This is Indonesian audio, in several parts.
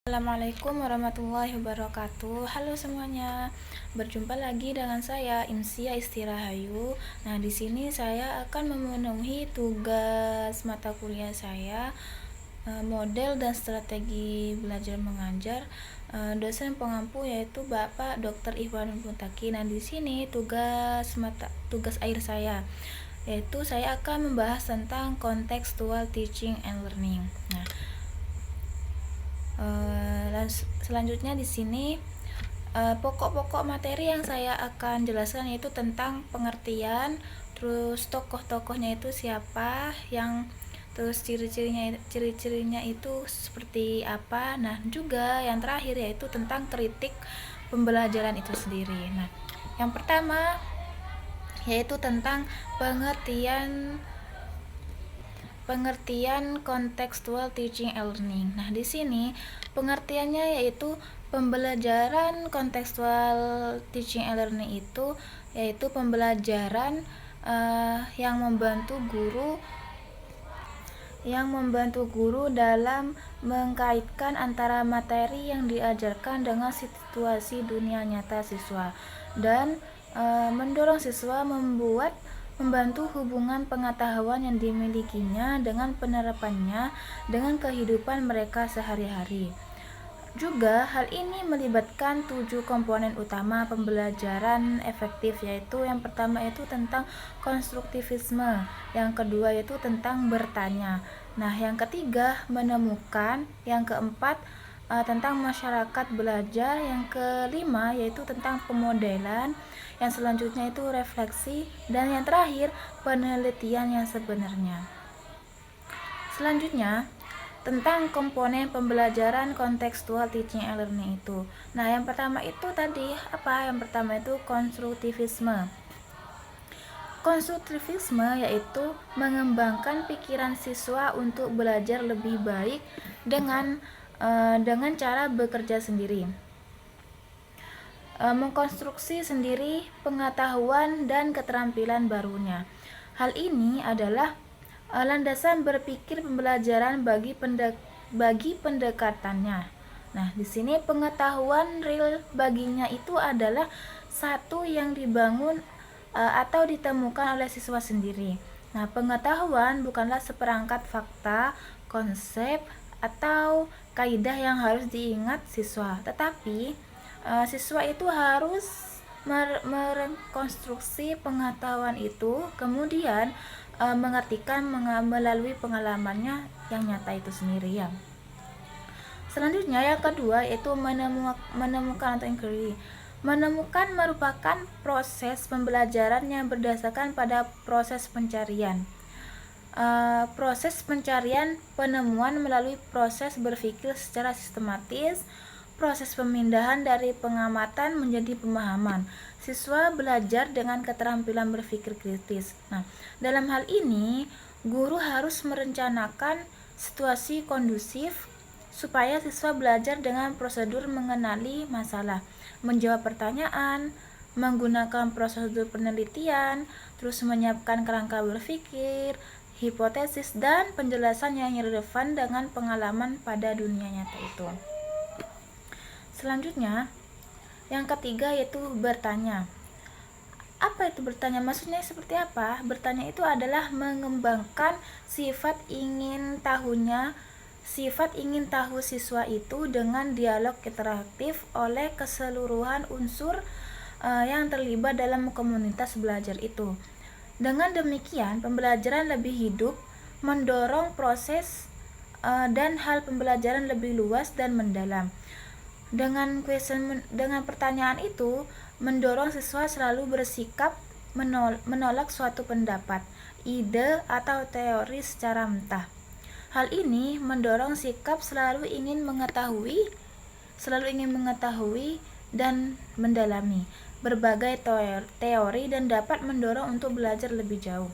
Assalamualaikum warahmatullahi wabarakatuh. Halo semuanya. Berjumpa lagi dengan saya Imsia Istirahayu. Nah, di sini saya akan memenuhi tugas mata kuliah saya, model dan strategi belajar mengajar, dosen pengampu yaitu Bapak Dr. Ihwanul Muntaki. Nah, di sini tugas akhir saya yaitu saya akan membahas tentang contextual teaching and learning. Nah, selanjutnya di sini pokok-pokok materi yang saya akan jelaskan yaitu tentang pengertian, terus tokoh-tokohnya itu siapa, terus ciri-cirinya itu seperti apa. Nah, juga yang terakhir yaitu tentang kritik pembelajaran itu sendiri. Nah, yang pertama yaitu tentang pengertian contextual teaching and learning. Nah, di sini pengertiannya yaitu pembelajaran contextual teaching and learning itu yaitu pembelajaran yang membantu guru dalam mengkaitkan antara materi yang diajarkan dengan situasi dunia nyata siswa dan mendorong siswa membantu hubungan pengetahuan yang dimilikinya dengan penerapannya dengan kehidupan mereka sehari-hari. Juga hal ini melibatkan 7 komponen utama pembelajaran efektif, yaitu yang pertama itu tentang konstruktivisme, yang kedua yaitu tentang bertanya, nah yang ketiga menemukan, yang keempat tentang masyarakat belajar, yang kelima yaitu tentang pemodelan, yang selanjutnya itu refleksi, dan yang terakhir penelitian yang sebenarnya. Selanjutnya tentang komponen pembelajaran kontekstual teaching and learning itu. Nah, yang pertama itu tadi apa? Yang pertama itu konstruktivisme. Konstruktivisme yaitu mengembangkan pikiran siswa untuk belajar lebih baik dengan cara bekerja sendiri, mengkonstruksi sendiri pengetahuan dan keterampilan barunya. Hal ini adalah landasan berpikir pembelajaran bagi pendekatannya. Nah, di sini pengetahuan real baginya itu adalah satu yang dibangun atau ditemukan oleh siswa sendiri. Nah, pengetahuan bukanlah seperangkat fakta, konsep, atau kaidah yang harus diingat siswa, tetapi siswa itu harus merekonstruksi pengetahuan itu, kemudian mengartikan melalui pengalamannya yang nyata itu sendiri ya. Selanjutnya yang kedua yaitu menemukan atau inquiry. Menemukan merupakan proses pembelajaran yang berdasarkan pada proses pencarian. Proses pencarian penemuan melalui proses berpikir secara sistematis, proses pemindahan dari pengamatan menjadi pemahaman. Siswa belajar dengan keterampilan berpikir kritis. Nah, dalam hal ini guru harus merencanakan situasi kondusif supaya siswa belajar dengan prosedur mengenali masalah, menjawab pertanyaan, menggunakan prosedur penelitian, terus menyiapkan kerangka berpikir, hipotesis, dan penjelasan yang relevan dengan pengalaman pada dunia nyata itu. Selanjutnya, yang ketiga yaitu bertanya. Apa itu bertanya? Maksudnya seperti apa? Bertanya itu adalah mengembangkan sifat ingin tahu siswa itu dengan dialog interaktif oleh keseluruhan unsur yang terlibat dalam komunitas belajar itu. Dengan demikian, pembelajaran lebih hidup, mendorong proses dan hal pembelajaran lebih luas dan mendalam. Dengan pertanyaan itu mendorong siswa selalu bersikap menolak suatu pendapat, ide, atau teori secara mentah. Hal ini mendorong sikap selalu ingin mengetahui dan mendalami berbagai teori dan dapat mendorong untuk belajar lebih jauh.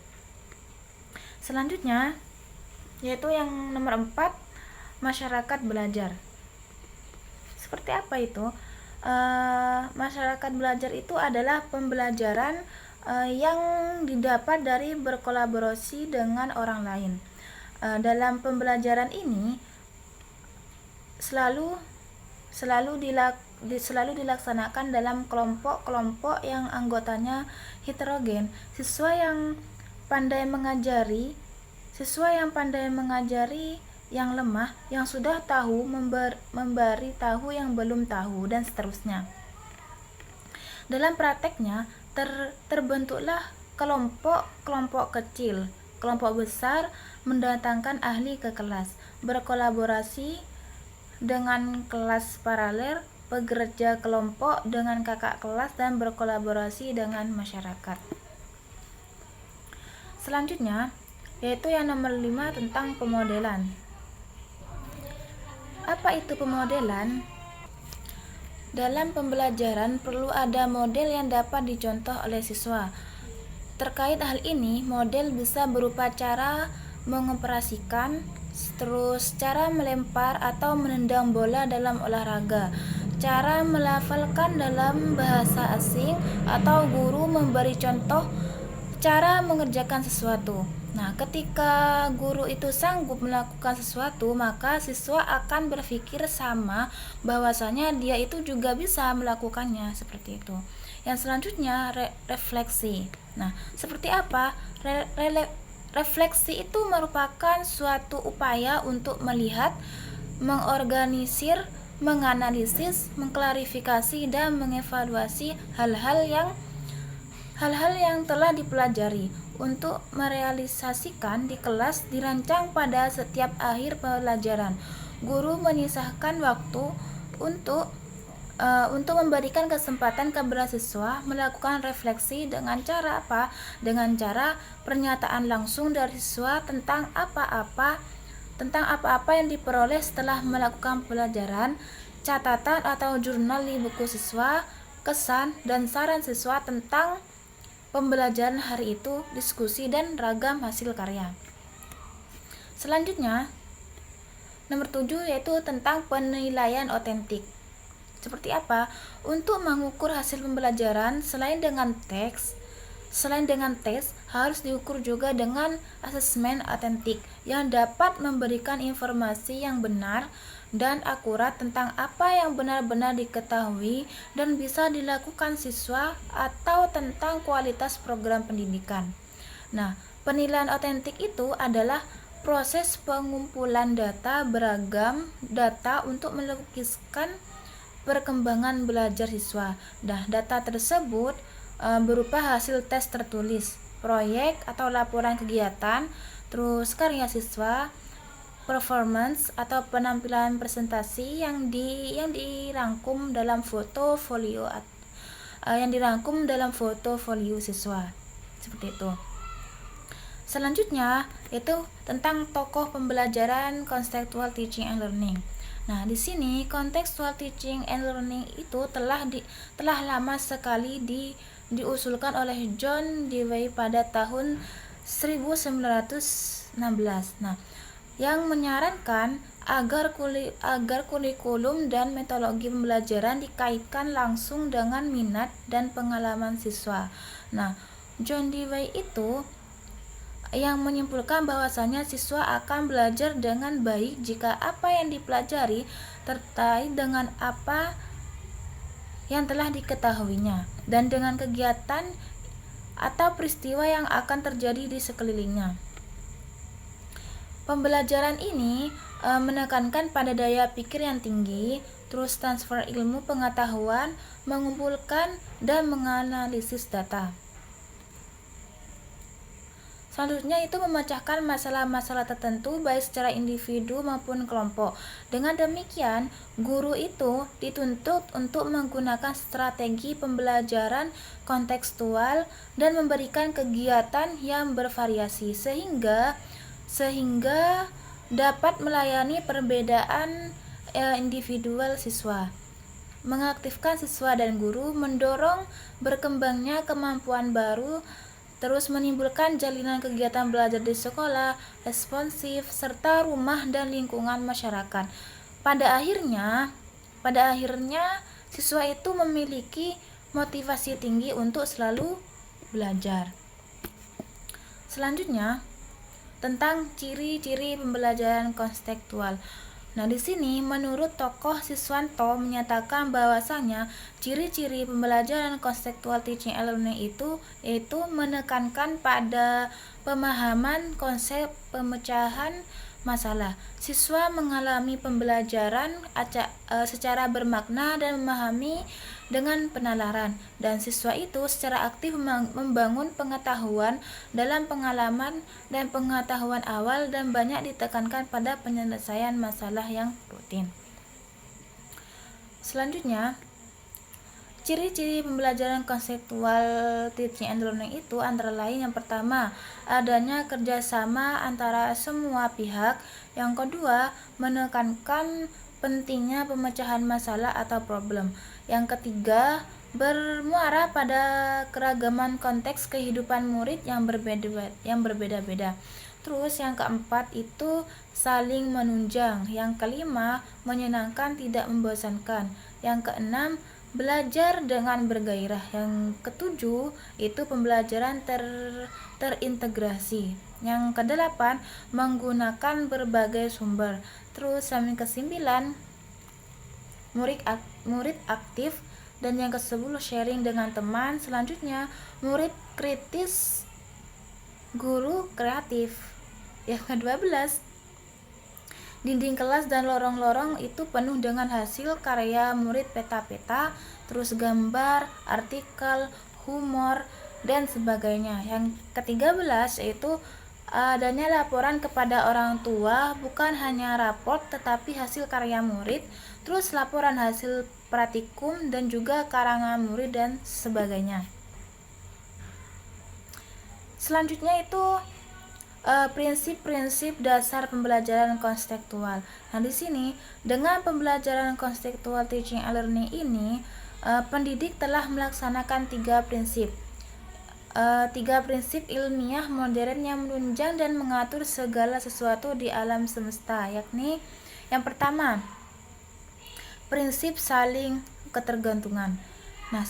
Selanjutnya yaitu yang nomor 4, masyarakat belajar. Seperti apa itu? Masyarakat belajar itu adalah pembelajaran yang didapat dari berkolaborasi dengan orang lain. Dalam pembelajaran ini selalu selalu dilaksanakan dalam kelompok-kelompok yang anggotanya heterogen. Siswa yang pandai mengajari yang lemah, yang sudah tahu memberi tahu yang belum tahu, dan seterusnya. Dalam prakteknya terbentuklah kelompok-kelompok kecil. Kelompok besar mendatangkan ahli ke kelas, berkolaborasi dengan kelas paralel, pekerja kelompok dengan kakak kelas, dan berkolaborasi dengan masyarakat. Selanjutnya, yaitu yang nomor 5 tentang pemodelan. Apa itu pemodelan? Dalam pembelajaran perlu ada model yang dapat dicontoh oleh siswa. Terkait hal ini, model bisa berupa cara mengoperasikan, terus cara melempar atau menendang bola dalam olahraga, cara melafalkan dalam bahasa asing, atau guru memberi contoh cara mengerjakan sesuatu. Nah, ketika guru itu sanggup melakukan sesuatu, maka siswa akan berpikir sama bahwasanya dia itu juga bisa melakukannya, seperti itu. Yang selanjutnya, refleksi. Nah, seperti apa? Refleksi itu merupakan suatu upaya untuk melihat, mengorganisir, menganalisis, mengklarifikasi, dan mengevaluasi hal-hal yang telah dipelajari. Untuk merealisasikan di kelas dirancang pada setiap akhir pelajaran. Guru menyisahkan waktu untuk memberikan kesempatan kepada siswa melakukan refleksi dengan cara apa? Dengan cara pernyataan langsung dari siswa tentang apa-apa yang diperoleh setelah melakukan pelajaran, catatan atau jurnal di buku siswa, kesan dan saran siswa tentang pembelajaran hari itu, diskusi, dan ragam hasil karya. Selanjutnya, nomor 7 yaitu tentang penilaian otentik. Seperti apa? Untuk mengukur hasil pembelajaran, selain dengan tes, harus diukur juga dengan asesmen otentik yang dapat memberikan informasi yang benar dan akurat tentang apa yang benar-benar diketahui dan bisa dilakukan siswa atau tentang kualitas program pendidikan. Nah, penilaian otentik itu adalah proses pengumpulan beragam data untuk melukiskan perkembangan belajar siswa. Nah, data tersebut berupa hasil tes tertulis, proyek atau laporan kegiatan, terus karya siswa, performance atau penampilan presentasi yang dirangkum dalam foto folio siswa, seperti itu. Selanjutnya itu tentang tokoh pembelajaran contextual teaching and learning. Nah, di sini contextual teaching and learning itu telah lama sekali diusulkan oleh John Dewey pada tahun 1916. Nah, yang menyarankan agar kurikulum dan metodologi pembelajaran dikaitkan langsung dengan minat dan pengalaman siswa. Nah, John Dewey itu yang menyimpulkan bahwasanya siswa akan belajar dengan baik jika apa yang dipelajari terkait dengan apa yang telah diketahuinya dan dengan kegiatan atau peristiwa yang akan terjadi di sekelilingnya. Pembelajaran ini menekankan pada daya pikir yang tinggi, terus transfer ilmu pengetahuan, mengumpulkan dan menganalisis data. Selanjutnya itu memecahkan masalah-masalah tertentu baik secara individu maupun kelompok. Dengan demikian, guru itu dituntut untuk menggunakan strategi pembelajaran kontekstual dan memberikan kegiatan yang bervariasi sehingga dapat melayani perbedaan individual siswa, mengaktifkan siswa dan guru, mendorong berkembangnya kemampuan baru, terus menimbulkan jalinan kegiatan belajar di sekolah, responsif, serta rumah dan lingkungan masyarakat. Pada akhirnya siswa itu memiliki motivasi tinggi untuk selalu belajar. Selanjutnya, tentang ciri-ciri pembelajaran kontekstual. Nah, di sini menurut tokoh Siswanto menyatakan bahwasanya ciri-ciri pembelajaran konseptual teaching and learning itu yaitu menekankan pada pemahaman konsep pemecahan masalah. Siswa mengalami pembelajaran secara bermakna dan memahami dengan penalaran, dan siswa itu secara aktif membangun pengetahuan dalam pengalaman dan pengetahuan awal dan banyak ditekankan pada penyelesaian masalah yang rutin. Selanjutnya, ciri-ciri pembelajaran konseptual teaching and learning itu antara lain yang pertama, adanya kerjasama antara semua pihak. Yang kedua, menekankan pentingnya pemecahan masalah atau problem. Yang ketiga, bermuara pada keragaman konteks kehidupan murid yang berbeda-beda. Terus yang keempat itu saling menunjang. Yang kelima, menyenangkan tidak membosankan. Yang keenam, belajar dengan bergairah. Yang ketujuh itu pembelajaran terintegrasi. Yang kedelapan, menggunakan berbagai sumber. Terus yang kesembilan, murid aktif. Dan yang ke-10, sharing dengan teman. Selanjutnya, murid kritis, guru kreatif. Yang ke-12, dinding kelas dan lorong-lorong itu penuh dengan hasil karya murid, peta-peta, terus gambar, artikel, humor, dan sebagainya. Yang ke-13 yaitu adanya laporan kepada orang tua, bukan hanya raport tetapi hasil karya murid, terus laporan hasil praktikum dan juga karangan murid dan sebagainya. Selanjutnya itu prinsip-prinsip dasar pembelajaran konseptual. Nah, di sini dengan pembelajaran konseptual teaching and learning ini, pendidik telah melaksanakan tiga prinsip ilmiah modern yang menunjang dan mengatur segala sesuatu di alam semesta, yakni yang pertama, prinsip saling ketergantungan. Nah,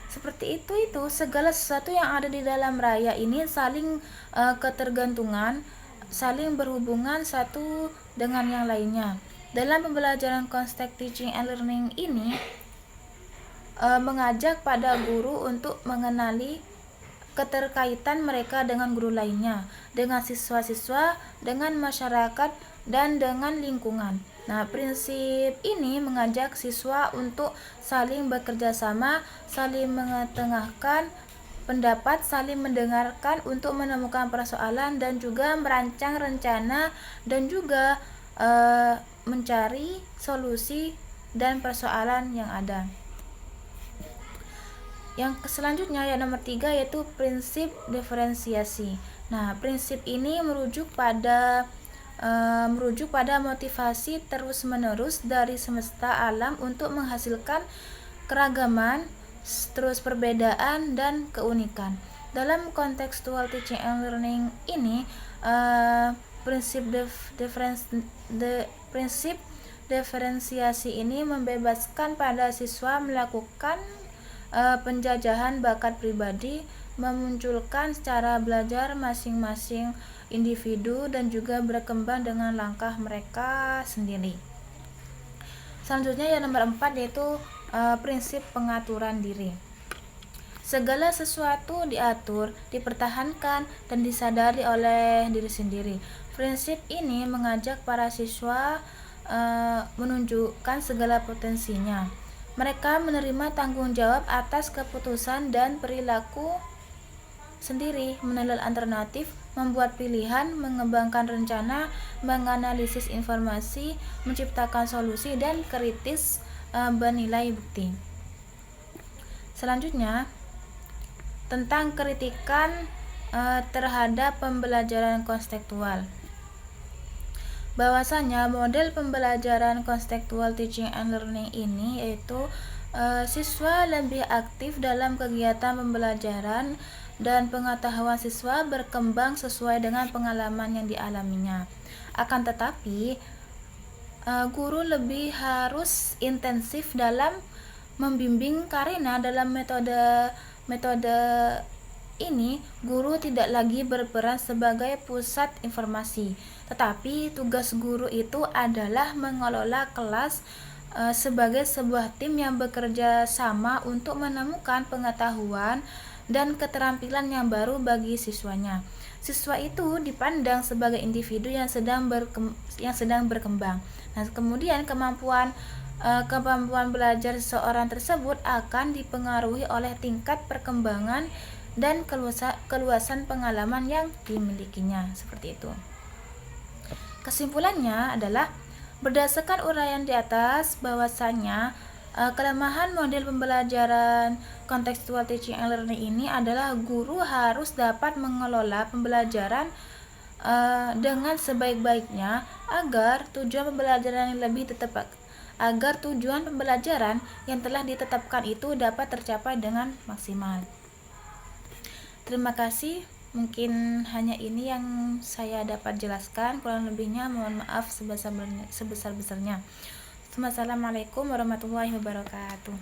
seperti itu segala sesuatu yang ada di dalam raya ini saling ketergantungan, saling berhubungan satu dengan yang lainnya. Dalam pembelajaran konsep teaching and learning ini mengajak pada guru untuk mengenali keterkaitan mereka dengan guru lainnya, dengan siswa-siswa, dengan masyarakat, dan dengan lingkungan. Nah, prinsip ini mengajak siswa untuk saling bekerja sama, saling mengetengahkan pendapat, saling mendengarkan untuk menemukan persoalan dan juga merancang rencana dan juga mencari solusi dan persoalan yang ada. Yang selanjutnya yang nomor 3 yaitu prinsip diferensiasi. Nah, prinsip ini merujuk pada motivasi terus-menerus dari semesta alam untuk menghasilkan keragaman, terus perbedaan dan keunikan. Dalam kontekstual teaching and learning ini, prinsip diferensiasi ini membebaskan pada siswa melakukan penjajahan bakat pribadi, memunculkan cara belajar masing-masing individu dan juga berkembang dengan langkah mereka sendiri. Selanjutnya yang nomor 4 yaitu prinsip pengaturan diri. Segala sesuatu diatur, dipertahankan, dan disadari oleh diri sendiri. Prinsip ini mengajak para siswa menunjukkan segala potensinya. Mereka menerima tanggung jawab atas keputusan dan perilaku sendiri, menilai alternatif, membuat pilihan, mengembangkan rencana, menganalisis informasi, menciptakan solusi, dan kritis menilai bukti. Selanjutnya, tentang kritikan terhadap pembelajaran konseptual. Bahwasanya model pembelajaran konseptual teaching and learning ini yaitu siswa lebih aktif dalam kegiatan pembelajaran dan pengetahuan siswa berkembang sesuai dengan pengalaman yang dialaminya. Akan tetapi guru lebih harus intensif dalam membimbing karena dalam metode ini, guru tidak lagi berperan sebagai pusat informasi, tetapi tugas guru itu adalah mengelola kelas sebagai sebuah tim yang bekerja sama untuk menemukan pengetahuan dan keterampilan yang baru bagi siswanya. Siswa itu dipandang sebagai individu yang sedang berkembang. Nah, kemudian kemampuan belajar seseorang tersebut akan dipengaruhi oleh tingkat perkembangan dan keluasan pengalaman yang dimilikinya, seperti itu. Kesimpulannya adalah berdasarkan uraian di atas bahwasanya kelemahan model pembelajaran contextual teaching and learning ini adalah guru harus dapat mengelola pembelajaran dengan sebaik-baiknya agar tujuan pembelajaran yang telah ditetapkan itu dapat tercapai dengan maksimal. Terima kasih. Mungkin hanya ini yang saya dapat jelaskan. Kurang lebihnya mohon maaf sebesar-besarnya. Wassalamualaikum warahmatullahi wabarakatuh.